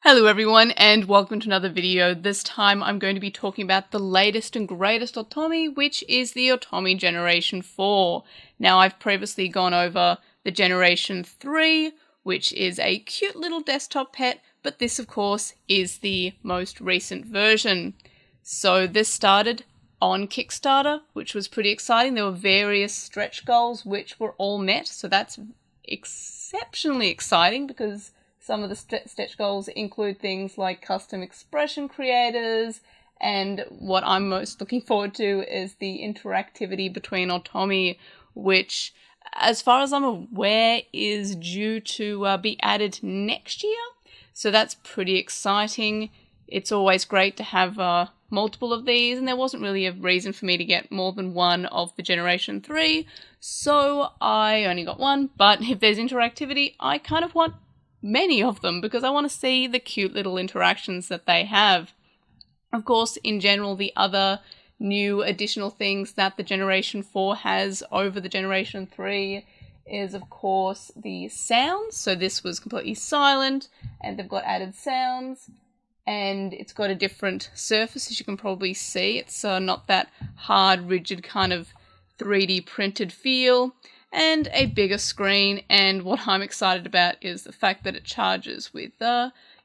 Hello everyone and welcome to another video. This time I'm going to be talking about the latest and greatest Ortomi, which is the Ortomi Generation 4. Now I've previously gone over the Generation 3, which is a cute little desktop pet, but this of course is the most recent version. So this started on Kickstarter, which was pretty exciting. There were various stretch goals which were all met, so that's exceptionally exciting because some of the stretch goals include things like custom expression creators, and what I'm most looking forward to is the interactivity between Ortomi, which, as far as I'm aware, is due to be added next year. So that's pretty exciting. It's always great to have multiple of these, and there wasn't really a reason for me to get more than one of the Generation 3, so I only got one. But if there's interactivity, I kind of want many of them because I want to see the cute little interactions that they have. Of course, in general, the other new additional things that the Generation 4 has over the Generation 3 is, of course, the sounds. So this was completely silent, and they've got added sounds, and it's got a different surface, as you can probably see. It's not that hard, rigid kind of 3D printed feel, and a bigger screen. And what I'm excited about is the fact that it charges with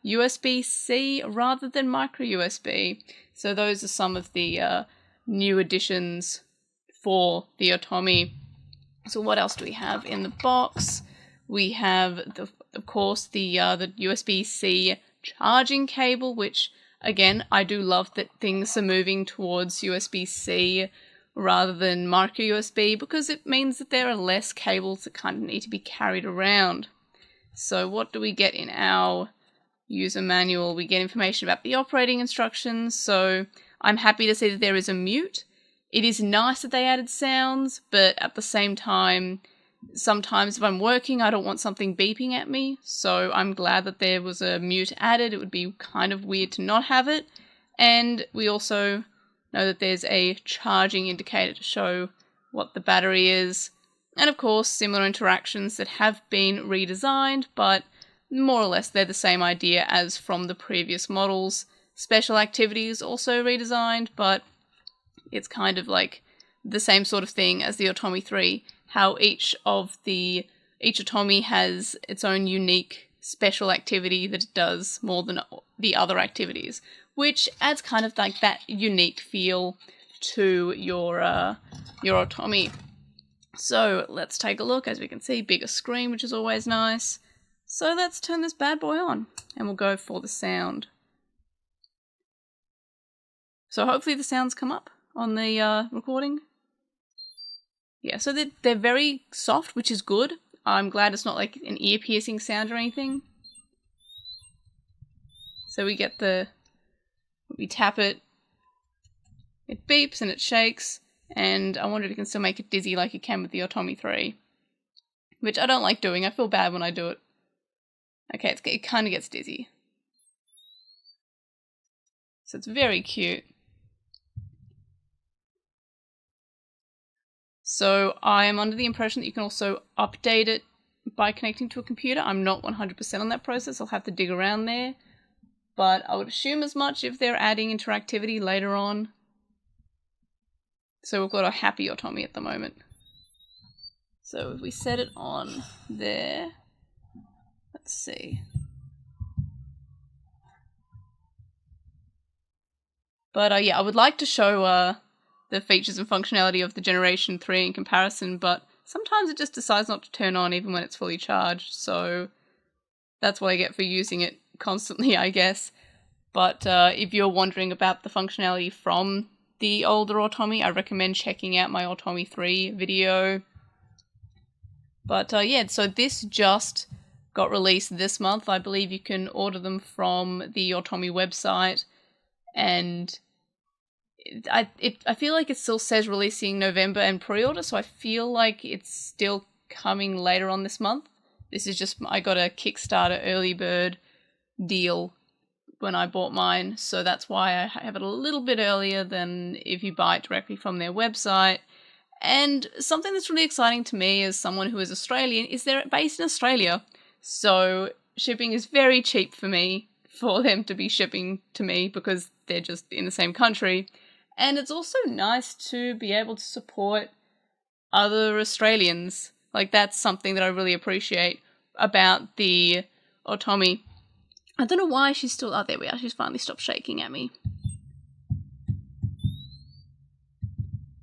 USB-C rather than micro USB. So those are some of the new additions for the Ortomi. So what else do we have in the box? We have, of course, the USB-C charging cable, which, again, I do love that things are moving towards USB-C rather than micro USB, because it means that there are less cables that kind of need to be carried around. So what do we get in our user manual? We get information about the operating instructions, so I'm happy to see that there is a mute. It is nice that they added sounds, but at the same time, sometimes if I'm working, I don't want something beeping at me, so I'm glad that there was a mute added. It would be kind of weird to not have it. And we also know that there's a charging indicator to show what the battery is. And of course, similar interactions that have been redesigned, but more or less they're the same idea as from the previous models. Special activities also redesigned, but it's kind of like the same sort of thing as the Ortomi 3, how each Ortomi has its own unique special activity that it does more than the other activities, which adds kind of like that unique feel to your Ortomi. So let's take a look. As we can see, bigger screen, which is always nice. So let's turn this bad boy on, and we'll go for the sound. So hopefully the sounds come up on the recording. Yeah, so they're very soft, which is good. I'm glad it's not like an ear-piercing sound or anything. So we get we tap it, it beeps and it shakes, and I wonder if you can still make it dizzy like you can with the Ortomi 3. Which I don't like doing, I feel bad when I do it. Okay, it kind of gets dizzy. So it's very cute. So I am under the impression that you can also update it by connecting to a computer. I'm not 100% on that process, I'll have to dig around there. But I would assume as much if they're adding interactivity later on. So we've got a happy Ortomi at the moment. So if we set it on there, let's see. But yeah, I would like to show the features and functionality of the Generation 3 in comparison, but sometimes it just decides not to turn on even when it's fully charged, so that's what I get for using it constantly, I guess. But if you're wondering about the functionality from the older Ortomi, I recommend checking out my Ortomi 3 video. But yeah, so this just got released this month. I believe you can order them from the Ortomi website, and I feel like it still says releasing November and pre-order, so I feel like it's still coming later on this month. This is just, I got a Kickstarter early bird deal when I bought mine, so that's why I have it a little bit earlier than if you buy it directly from their website. And something that's really exciting to me as someone who is Australian is they're based in Australia, so shipping is very cheap for me for them to be shipping to me because they're just in the same country. And it's also nice to be able to support other Australians. Like, that's something that I really appreciate about the Ortomi. I don't know why she's still... Oh, there we are. She's finally stopped shaking at me.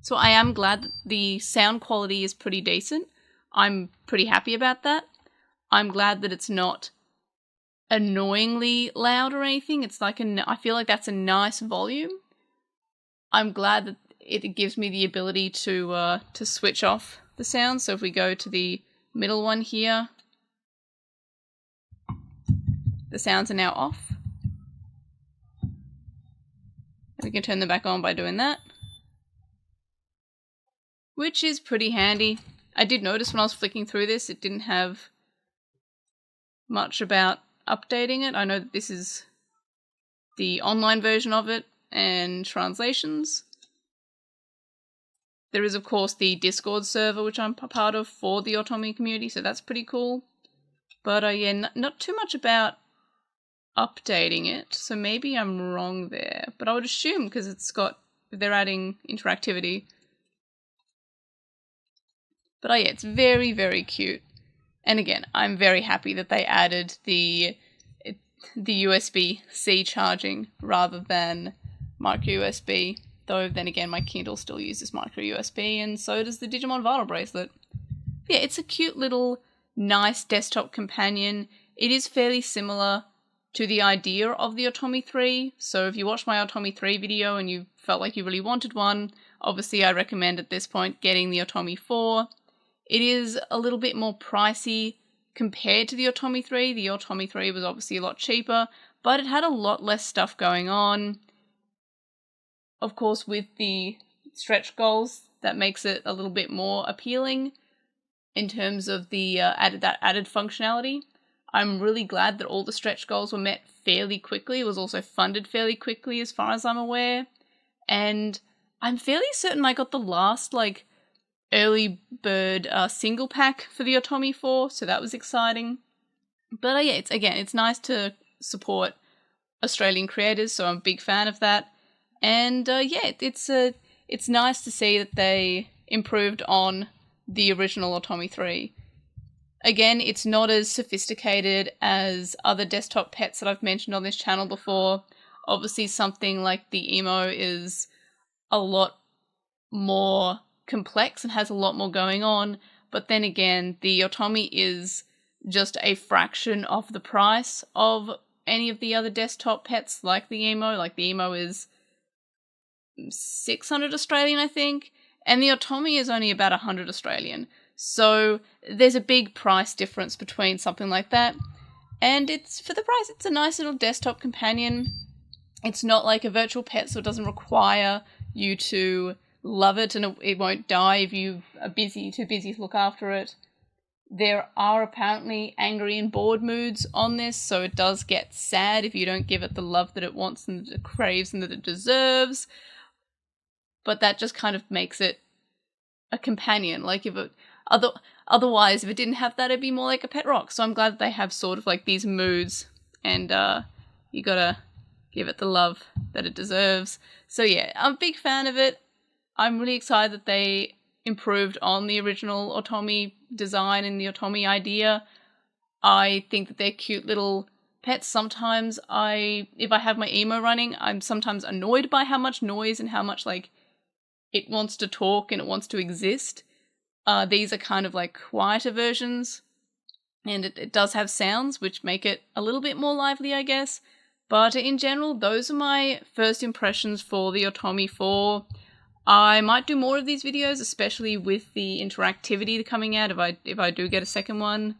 So I am glad that the sound quality is pretty decent. I'm pretty happy about that. I'm glad that it's not annoyingly loud or anything. It's like I feel like that's a nice volume. I'm glad that it gives me the ability to switch off the sound. So if we go to the middle one here, the sounds are now off. We can turn them back on by doing that, which is pretty handy. I did notice when I was flicking through this, it didn't have much about updating it. I know that this is the online version of it and translations. There is, of course, the Discord server, which I'm a part of for the Ortomi community, so that's pretty cool. But yeah, not too much about updating it, so maybe I'm wrong there. But I would assume, because it's got, they're adding interactivity. But yeah, it's very, very cute. And again, I'm very happy that they added the USB-C charging rather than micro USB. Though then again, my Kindle still uses micro USB, and so does the Digimon Vital Bracelet. But yeah, it's a cute little, nice desktop companion. It is fairly similar to the idea of the Ortomi 3. So if you watched my Ortomi 3 video and you felt like you really wanted one, obviously I recommend at this point getting the Ortomi 4. It is a little bit more pricey compared to the Ortomi 3. The Ortomi 3 was obviously a lot cheaper, but it had a lot less stuff going on. Of course, with the stretch goals, that makes it a little bit more appealing in terms of the added functionality. I'm really glad that all the stretch goals were met fairly quickly. It was also funded fairly quickly as far as I'm aware. And I'm fairly certain I got the last, early bird single pack for the Ortomi 4, so that was exciting. But yeah, it's nice to support Australian creators, so I'm a big fan of that. And yeah, it's nice to see that they improved on the original Ortomi 3. Again, it's not as sophisticated as other desktop pets that I've mentioned on this channel before. Obviously, something like the Emo is a lot more complex and has a lot more going on, but then again, the Ortomi is just a fraction of the price of any of the other desktop pets like the Emo. Like the Emo is 600 Australian, I think, and the Ortomi is only about 100 Australian. So there's a big price difference between something like that, and it's for the price. It's a nice little desktop companion. It's not like a virtual pet, so it doesn't require you to love it, and it won't die if you are too busy to look after it. There are apparently angry and bored moods on this, so it does get sad if you don't give it the love that it wants and that it craves and that it deserves. But that just kind of makes it a companion. Like if it otherwise, if it didn't have that, it'd be more like a pet rock. So I'm glad that they have sort of like these moods, and you gotta give it the love that it deserves. So yeah, I'm a big fan of it. I'm really excited that they improved on the original Ortomi design and the Ortomi idea. I think that they're cute little pets. Sometimes if I have my Emo running, I'm sometimes annoyed by how much noise and how much it wants to talk and it wants to exist. These are kind of quieter versions, and it does have sounds which make it a little bit more lively, I guess. But in general, those are my first impressions for the Ortomi 4. I might do more of these videos, especially with the interactivity coming out if I do get a second one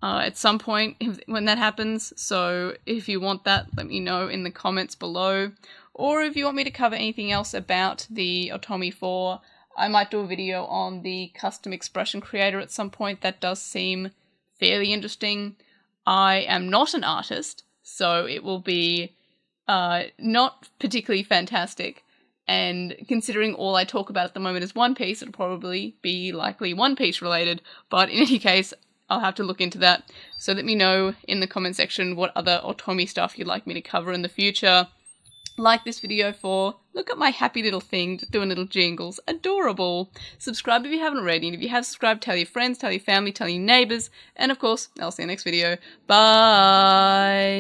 at some point when that happens. So if you want that, let me know in the comments below. Or if you want me to cover anything else about the Ortomi 4, I might do a video on the custom expression creator at some point. That does seem fairly interesting. I am not an artist, so it will be not particularly fantastic. And considering all I talk about at the moment is One Piece, it'll probably be likely One Piece related. But in any case, I'll have to look into that. So let me know in the comment section what other Ortomi stuff you'd like me to cover in the future. Like this video for, look at my happy little thing, just doing little jingles, adorable. Subscribe if you haven't already, and if you have subscribed, tell your friends, tell your family, tell your neighbours, and of course, I'll see you next video. Bye!